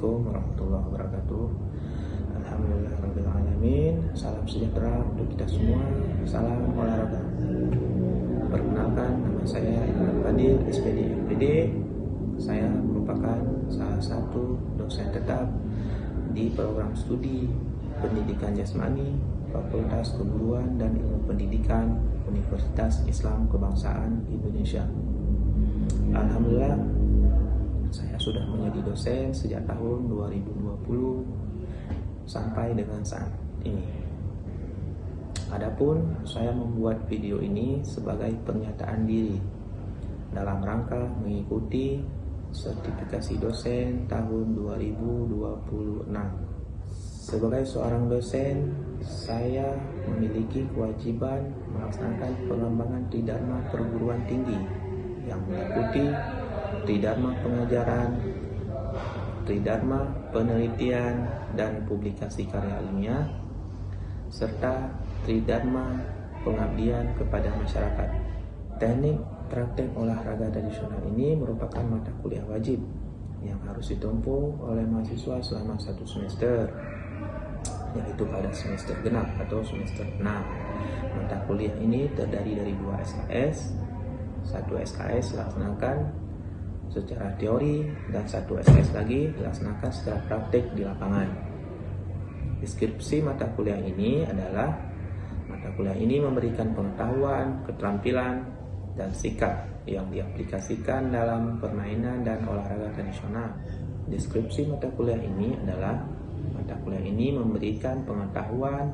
Assalamualaikum warahmatullahi wabarakatuh. Alhamdulillahirrahmanirrahim. Salam sejahtera untuk kita semua. Salam olahraga. Perkenalkan, nama saya Imran Fadil, SPD MPD. Saya merupakan salah satu dosen tetap di program studi Pendidikan Jasmani Fakultas Keguruan dan Ilmu Pendidikan Universitas Islam Kebangsaan Indonesia. Alhamdulillah, saya sudah menjadi dosen sejak tahun 2020 sampai dengan saat ini. Adapun saya membuat video ini sebagai pernyataan diri dalam rangka mengikuti sertifikasi dosen tahun 2026. Sebagai seorang dosen, saya memiliki kewajiban melaksanakan pengembangan Tridharma perguruan tinggi yang meliputi Tridharma pengajaran, Tridharma penelitian dan publikasi karya ilmiah, serta Tridharma pengabdian kepada masyarakat. Teknik praktek olahraga tradisional ini merupakan mata kuliah wajib yang harus ditempuh oleh mahasiswa selama 1 semester, yaitu pada semester genap atau semester 6. Mata kuliah ini terdiri dari 2 SKS. 1 SKS dilaksanakan secara teori dan 1 SKS lagi dilaksanakan secara praktik di lapangan. Deskripsi mata kuliah ini adalah mata kuliah ini memberikan pengetahuan, keterampilan, dan sikap yang diaplikasikan dalam permainan dan olahraga tradisional. Deskripsi mata kuliah ini adalah mata kuliah ini memberikan pengetahuan,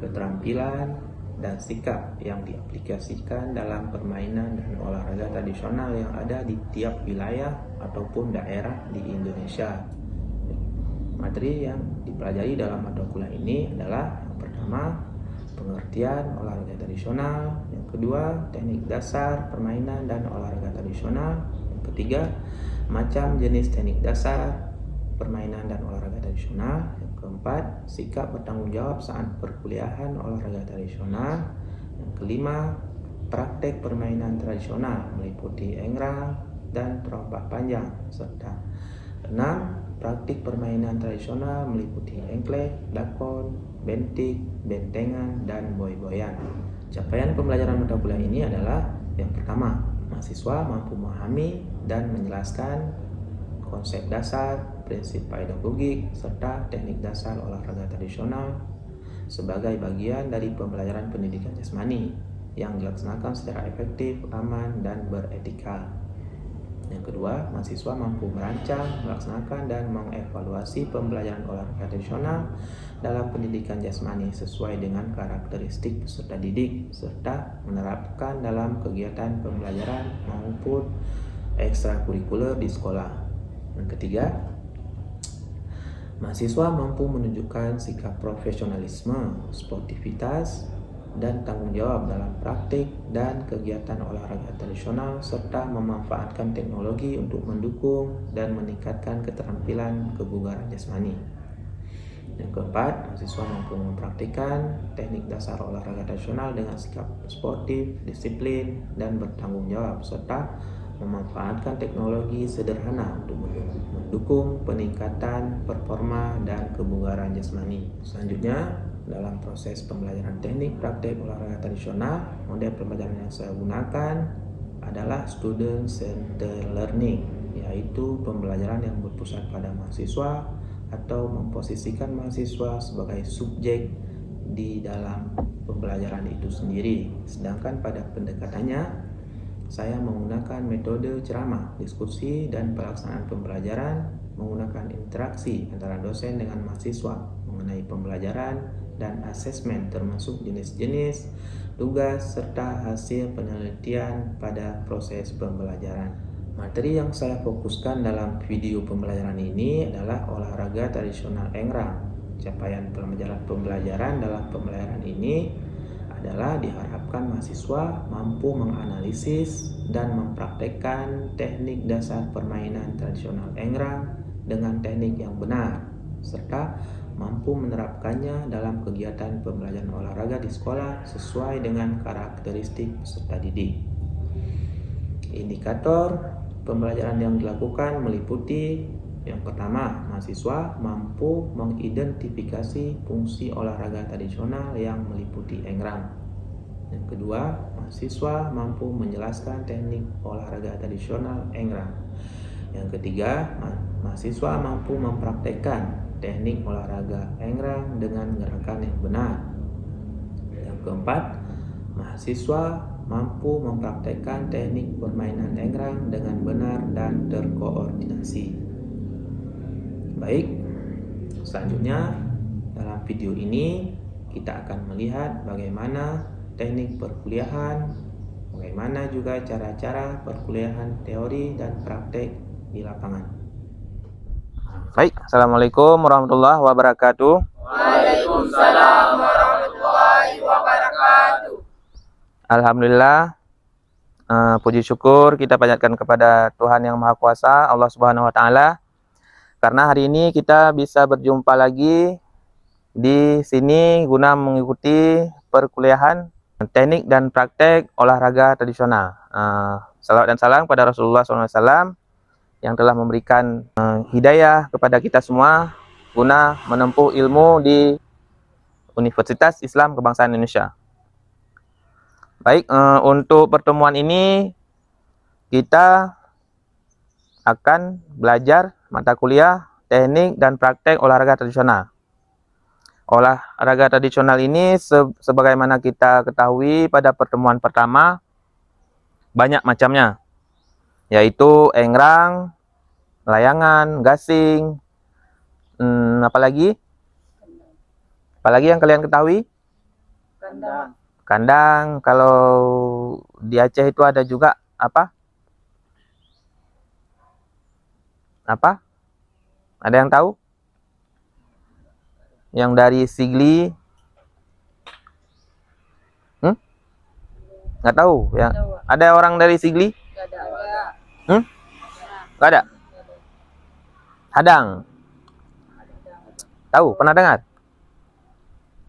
keterampilan, dan sikap yang diaplikasikan dalam permainan dan olahraga tradisional yang ada di tiap wilayah ataupun daerah di Indonesia. Materi yang dipelajari dalam mata kuliah ini adalah yang pertama, pengertian olahraga tradisional, yang kedua, teknik dasar permainan dan olahraga tradisional, yang ketiga, macam jenis teknik dasar permainan dan olahraga tradisional, yang keempat, sikap bertanggung jawab saat perkuliahan olahraga tradisional, yang kelima, praktek permainan tradisional meliputi engrang dan terompah panjang, serta 6, praktik permainan tradisional meliputi engklek, dakon, bentik, bentengan, dan boy-boyan. Capaian pembelajaran mata kuliah ini adalah yang pertama, mahasiswa mampu memahami dan menjelaskan konsep dasar, prinsip pedagogik, serta teknik dasar olahraga tradisional sebagai bagian dari pembelajaran pendidikan jasmani yang dilaksanakan secara efektif, aman, dan beretika. Yang kedua, mahasiswa mampu merancang, melaksanakan, dan mengevaluasi pembelajaran olahraga tradisional dalam pendidikan jasmani sesuai dengan karakteristik peserta didik, serta menerapkan dalam kegiatan pembelajaran maupun ekstrakurikuler di sekolah. Yang ketiga, mahasiswa mampu menunjukkan sikap profesionalisme, sportivitas, dan tanggung jawab dalam praktik dan kegiatan olahraga tradisional serta memanfaatkan teknologi untuk mendukung dan meningkatkan keterampilan kebugaran jasmani. Yang keempat, mahasiswa mampu mempraktikkan teknik dasar olahraga tradisional dengan sikap sportif, disiplin, dan bertanggung jawab serta memanfaatkan teknologi sederhana untuk mendukung peningkatan performa dan kebugaran jasmani. Selanjutnya, dalam proses pembelajaran teknik praktek olahraga tradisional, model pembelajaran yang saya gunakan adalah student centered learning, yaitu pembelajaran yang berpusat pada mahasiswa atau memposisikan mahasiswa sebagai subjek di dalam pembelajaran itu sendiri. Sedangkan pada pendekatannya, saya menggunakan metode ceramah, diskusi, dan pelaksanaan pembelajaran menggunakan interaksi antara dosen dengan mahasiswa mengenai pembelajaran dan asesmen termasuk jenis-jenis tugas serta hasil penelitian pada proses pembelajaran. Materi yang saya fokuskan dalam video pembelajaran ini adalah olahraga tradisional engrang. Capaian pembelajaran dalam pembelajaran ini adalah diharapkan mahasiswa mampu menganalisis dan mempraktekkan teknik dasar permainan tradisional engrang dengan teknik yang benar, serta mampu menerapkannya dalam kegiatan pembelajaran olahraga di sekolah sesuai dengan karakteristik peserta didik. Indikator pembelajaran yang dilakukan meliputi Yang pertama, mahasiswa mampu mengidentifikasi fungsi olahraga tradisional yang meliputi egrang. Yang kedua, mahasiswa mampu menjelaskan teknik olahraga tradisional egrang. Yang ketiga, mahasiswa mampu mempraktekkan teknik olahraga egrang dengan gerakan yang benar. Yang keempat, mahasiswa mampu mempraktekkan teknik permainan egrang dengan benar dan terkoordinasi. Baik, selanjutnya dalam video ini kita akan melihat bagaimana teknik perkuliahan, bagaimana juga cara-cara perkuliahan teori dan praktek di lapangan. Baik, Assalamualaikum warahmatullahi wabarakatuh. Waalaikumsalam warahmatullahi wabarakatuh. Alhamdulillah, puji syukur kita panjatkan kepada Tuhan Yang Maha Kuasa, Allah Subhanahu wa Ta'ala, karena hari ini kita bisa berjumpa lagi di sini guna mengikuti perkuliahan teknik dan praktek olahraga tradisional. Salawat dan salam kepada Rasulullah SAW yang telah memberikan hidayah kepada kita semua guna menempuh ilmu di Universitas Islam Kebangsaan Indonesia. Baik, untuk pertemuan ini kita akan belajar mata kuliah teknik dan praktek olahraga tradisional. Olahraga tradisional ini sebagaimana kita ketahui pada pertemuan pertama banyak macamnya, yaitu egrang, layangan, gasing, apalagi yang kalian ketahui? Kandang. Kandang. Kalau di Aceh itu ada juga apa? Apa? Ada yang tahu? Yang dari Sigli? Nggak tahu ya. Ada orang dari Sigli? Nggak ada. Nggak ada. Hadang. Tahu? Pernah dengar?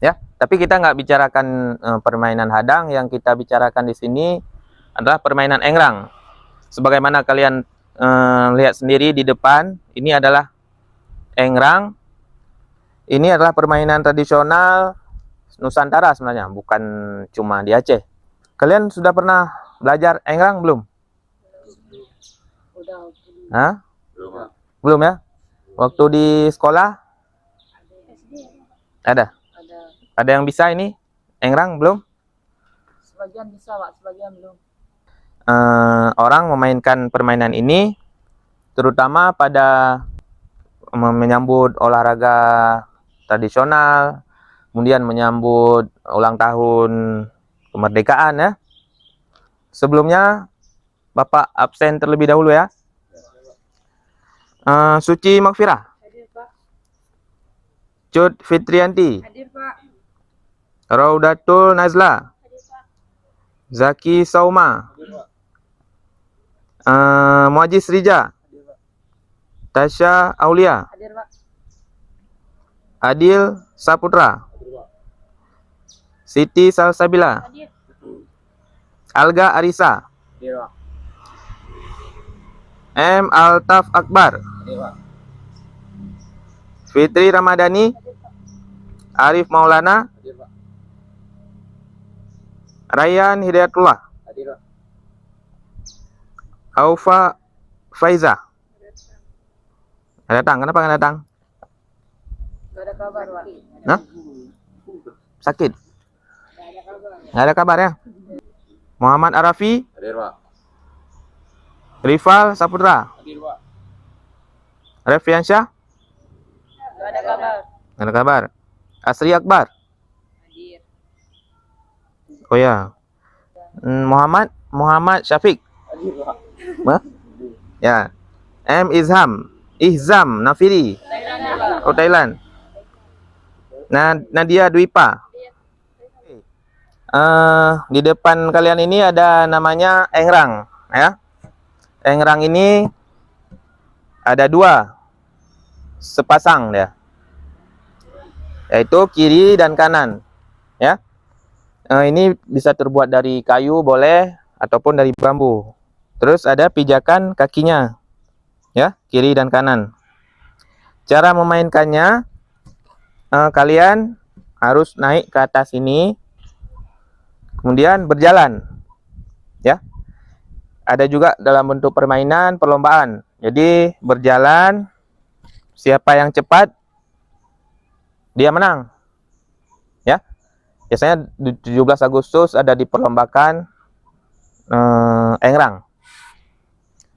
Ya, tapi kita nggak bicarakan permainan hadang. Yang kita bicarakan di sini adalah permainan egrang. Sebagaimana kalian lihat sendiri di depan, ini adalah egrang. Ini adalah permainan tradisional Nusantara sebenarnya, bukan cuma di Aceh. Kalian sudah pernah belajar egrang belum? Hah? Belum ya? Waktu di sekolah? Ada? Ada yang bisa ini? Egrang belum? Sebagian bisa, Pak, sebagian belum. Orang memainkan permainan ini terutama pada menyambut olahraga tradisional, kemudian menyambut ulang tahun kemerdekaan ya. Sebelumnya Bapak absen terlebih dahulu ya. Suci Makfirah. Hadir, Pak. Cut Fitrianti. Hadir, Pak. Raudatul Nazla. Hadir, Pak. Zaki Sauma. Muajiz Rija. Tasya Aulia. Hadir, Pak. Adil Saputra. Siti Salsabila. Hadir. Alga Arisa. Hadir, Pak. M. Altaf Akbar. Hadir, Pak. Fitri Ramadhani. Arif Maulana. Hadir, Pak. Rayyan Hidayatullah. Hadir, Pak. Aufa Faiza. Nggak datang. Kenapa nggak datang? Nggak ada kabar, Pak. Hah? Sakit? Nggak ada kabar. Nggak ada kabar ya? Muhammad Arafi. Hadir, Pak. Rifal Saputra. Hadir, Pak. Refiansyah. Nggak ada kabar. Nggak ada kabar. Asri Akbar. Hadir. Oh ya. Muhammad Syafiq. Hadir, Pak. Hah? Ya. M. Ihzam Nafiri. Thailand, Pak. Oh, Thailand. Nadia Dwipa. Di depan kalian ini ada namanya egrang ya. Egrang ini ada dua sepasang ya, yaitu kiri dan kanan ya. Ini bisa terbuat dari kayu boleh ataupun dari bambu. Terus ada pijakan kakinya ya, kiri dan kanan. Cara memainkannya, kalian harus naik ke atas ini, kemudian berjalan, ya. Ada juga dalam bentuk permainan perlombaan. Jadi berjalan, siapa yang cepat dia menang, ya. Biasanya di 17 Agustus ada diperlombakan egrang,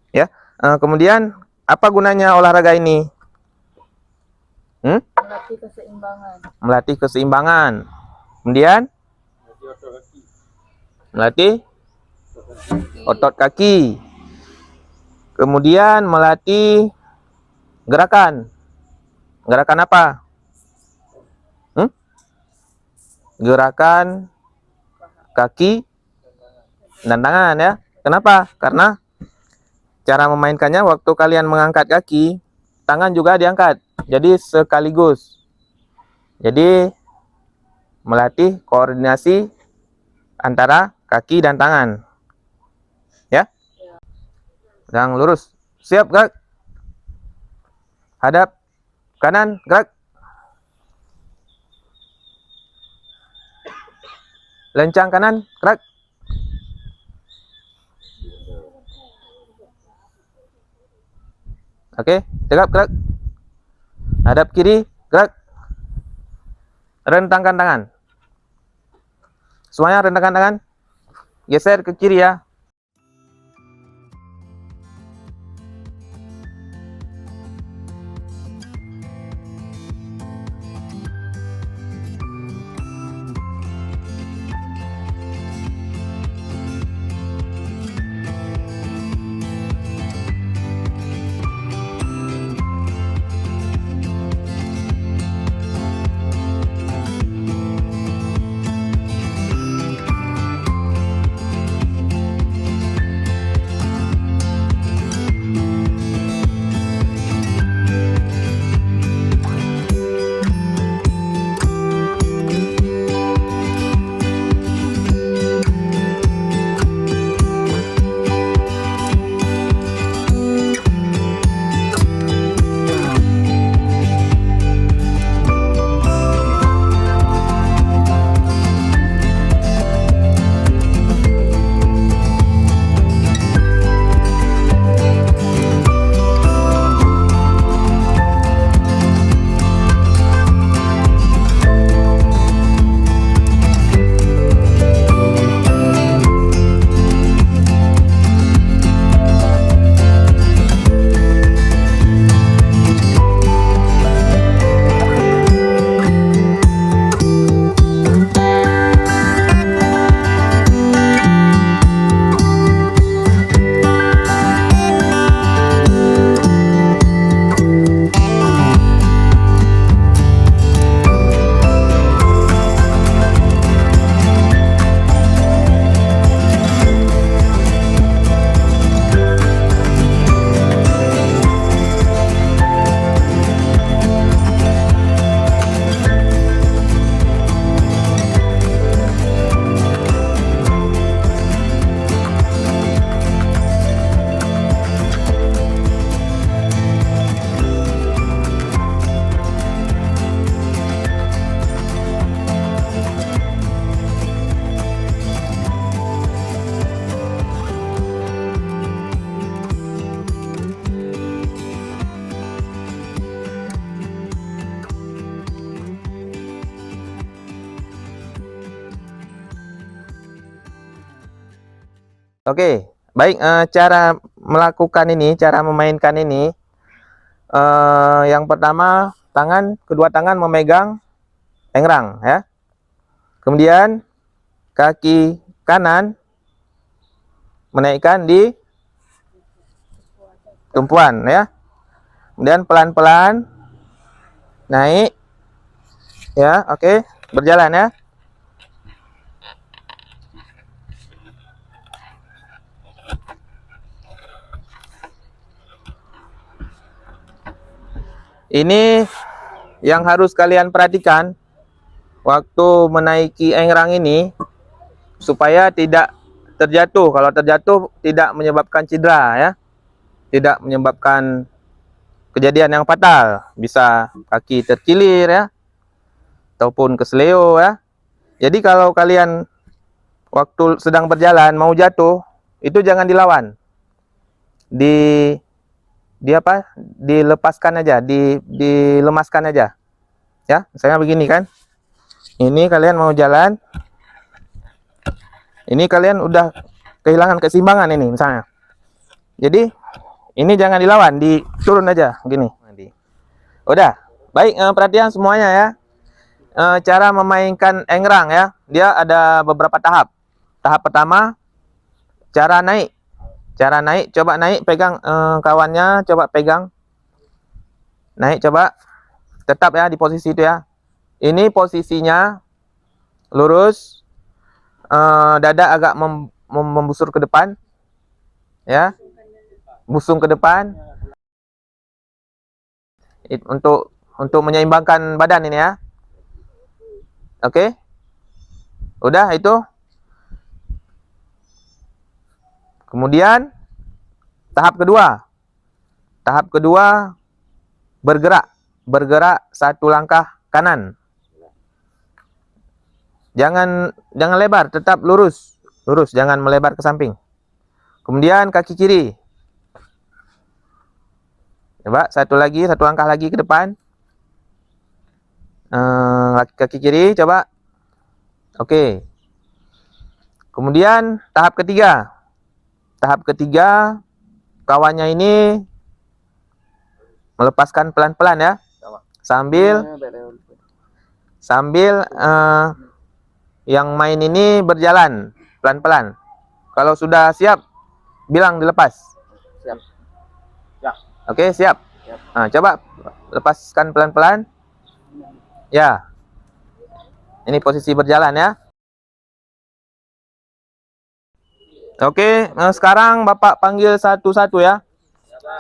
ya. Kemudian apa gunanya olahraga ini? Melatih keseimbangan. Melatih keseimbangan. Kemudian melatih otot kaki. Kemudian melatih gerakan. Gerakan apa? Gerakan kaki dan tangan, ya. Kenapa? Karena cara memainkannya waktu kalian mengangkat kaki, tangan juga diangkat. Jadi sekaligus. Jadi melatih koordinasi antara kaki dan tangan. Ya. Yang lurus. Siap, gerak. Hadap kanan, gerak. Lencang kanan, gerak. Oke, tegap, gerak. Hadap kiri, gerak. Rentangkan tangan. Semuanya rentangkan tangan. Geser ke kiri, ya. Oke, baik. Cara melakukan ini, cara memainkan ini, yang pertama kedua tangan memegang egrang, ya. Kemudian kaki kanan menaikkan di tumpuan, ya. Kemudian pelan-pelan naik, ya. Oke, berjalan, ya. Ini yang harus kalian perhatikan waktu menaiki egrang ini, supaya tidak terjatuh. Kalau terjatuh tidak menyebabkan cedera, ya. Tidak menyebabkan kejadian yang fatal, bisa kaki terkilir ya, ataupun kesleo ya. Jadi kalau kalian waktu sedang berjalan mau jatuh, itu jangan dilawan. Dilepaskan aja, dilemaskan aja. Ya, misalnya begini kan. Ini kalian mau jalan. Ini kalian udah kehilangan keseimbangan ini misalnya. Jadi ini jangan dilawan, diturun aja gini. Udah, baik, perhatian semuanya ya. Cara memainkan engrang ya, dia ada beberapa tahap. Tahap pertama, cara naik. Cara naik, coba naik, pegang kawannya, coba pegang. Naik, coba. Tetap ya di posisi itu ya. Ini posisinya lurus, dada agak membusur ke depan, ya, busung ke depan. Untuk menyeimbangkan badan ini ya. Oke, udah itu. Kemudian tahap kedua bergerak satu langkah kanan. Jangan lebar, tetap lurus, jangan melebar ke samping. Kemudian kaki kiri. Coba satu langkah lagi ke depan. Kaki kiri, coba. Oke. Kemudian tahap ketiga. Kawannya ini melepaskan pelan-pelan ya. Sambil yang main ini berjalan pelan-pelan. Kalau sudah siap, bilang dilepas. Siap. Oke, siap. Nah, coba lepaskan pelan-pelan. Ya. Ini posisi berjalan ya. Oke, sekarang Bapak panggil satu-satu ya.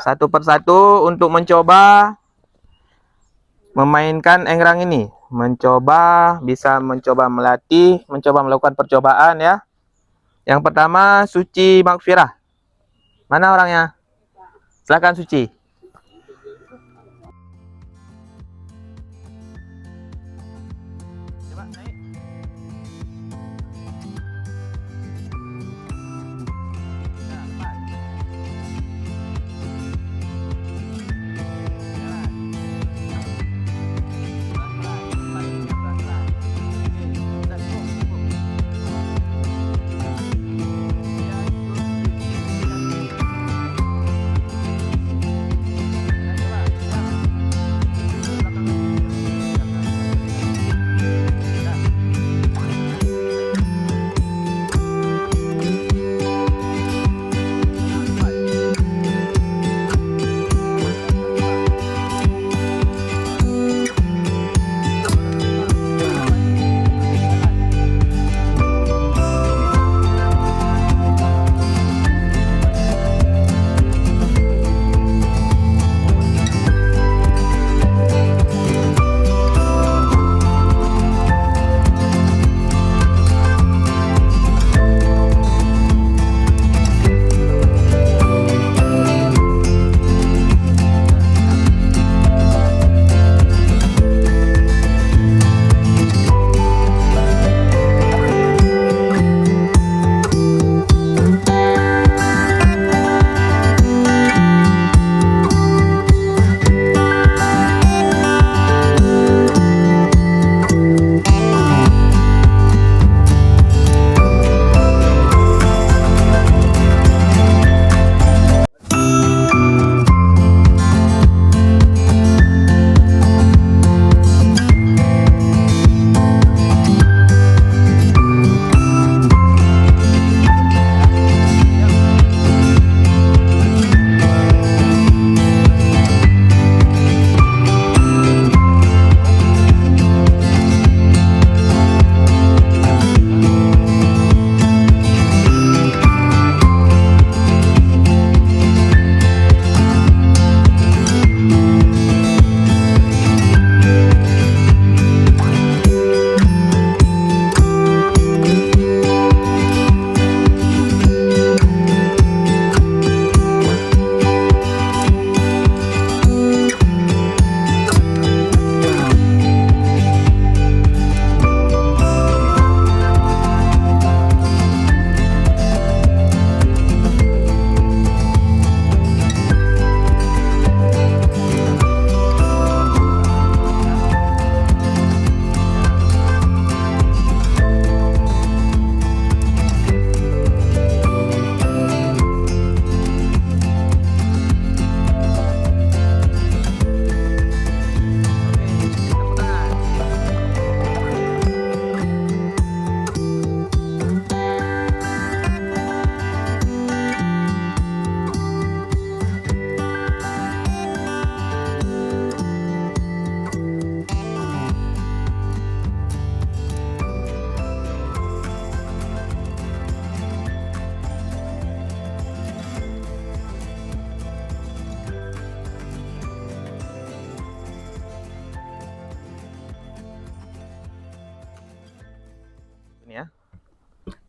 Satu persatu untuk mencoba memainkan engrang ini. Bisa mencoba melatih, mencoba melakukan percobaan ya. Yang pertama, Suci Makfirah. Mana orangnya? Silakan Suci. Coba naik.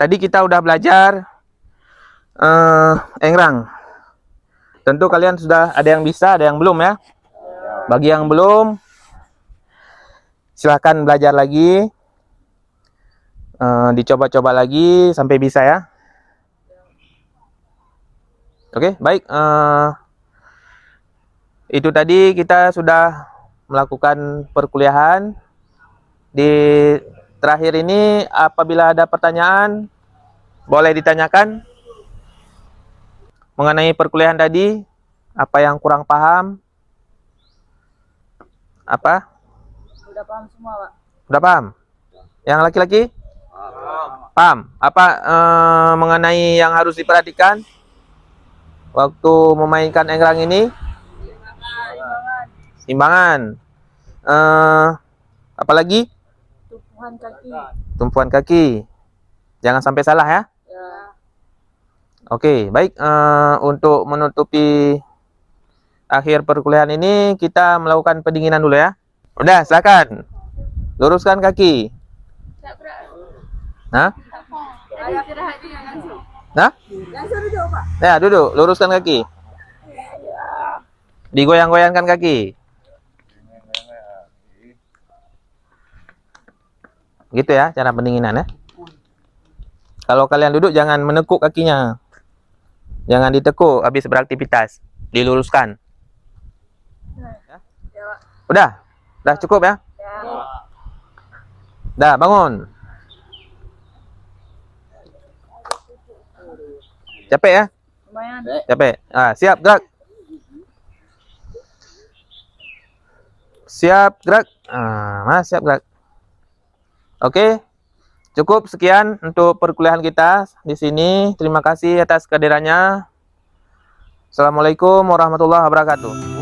tadi kita udah belajar engrang. Tentu kalian sudah ada yang bisa, ada yang belum ya. Bagi yang belum, silahkan belajar lagi. Dicoba-coba lagi sampai bisa ya. Oke, baik. Itu tadi kita sudah melakukan perkuliahan. Di terakhir ini apabila ada pertanyaan boleh ditanyakan mengenai perkuliahan tadi, apa yang kurang paham? Apa? Udah paham semua, Pak. Udah paham? Yang laki-laki? Paham. Apa mengenai yang harus diperhatikan waktu memainkan engrang ini? Imbangan. Apalagi? Tumpuan kaki. Tumpuan kaki. Jangan sampai salah ya. Ya. Oke, baik. Untuk menutupi akhir perkuliahan ini, kita melakukan pendinginan dulu ya. Udah, silakan. Luruskan kaki. Nah? Nah? Ya, duduk. Luruskan kaki. Digoyang-goyangkan kaki. Gitu ya, cara pendinginan ya. Kalau kalian duduk, jangan menekuk kakinya. Jangan ditekuk habis beraktivitas. Diluruskan. Udah? Udah cukup ya? Dah, bangun. Capek ya? Lumayan. Capek. Siap, gerak. Siap, gerak. Mas, siap, gerak. Oke. Cukup sekian untuk perkuliahan kita di sini. Terima kasih atas kehadirannya. Assalamualaikum warahmatullahi wabarakatuh.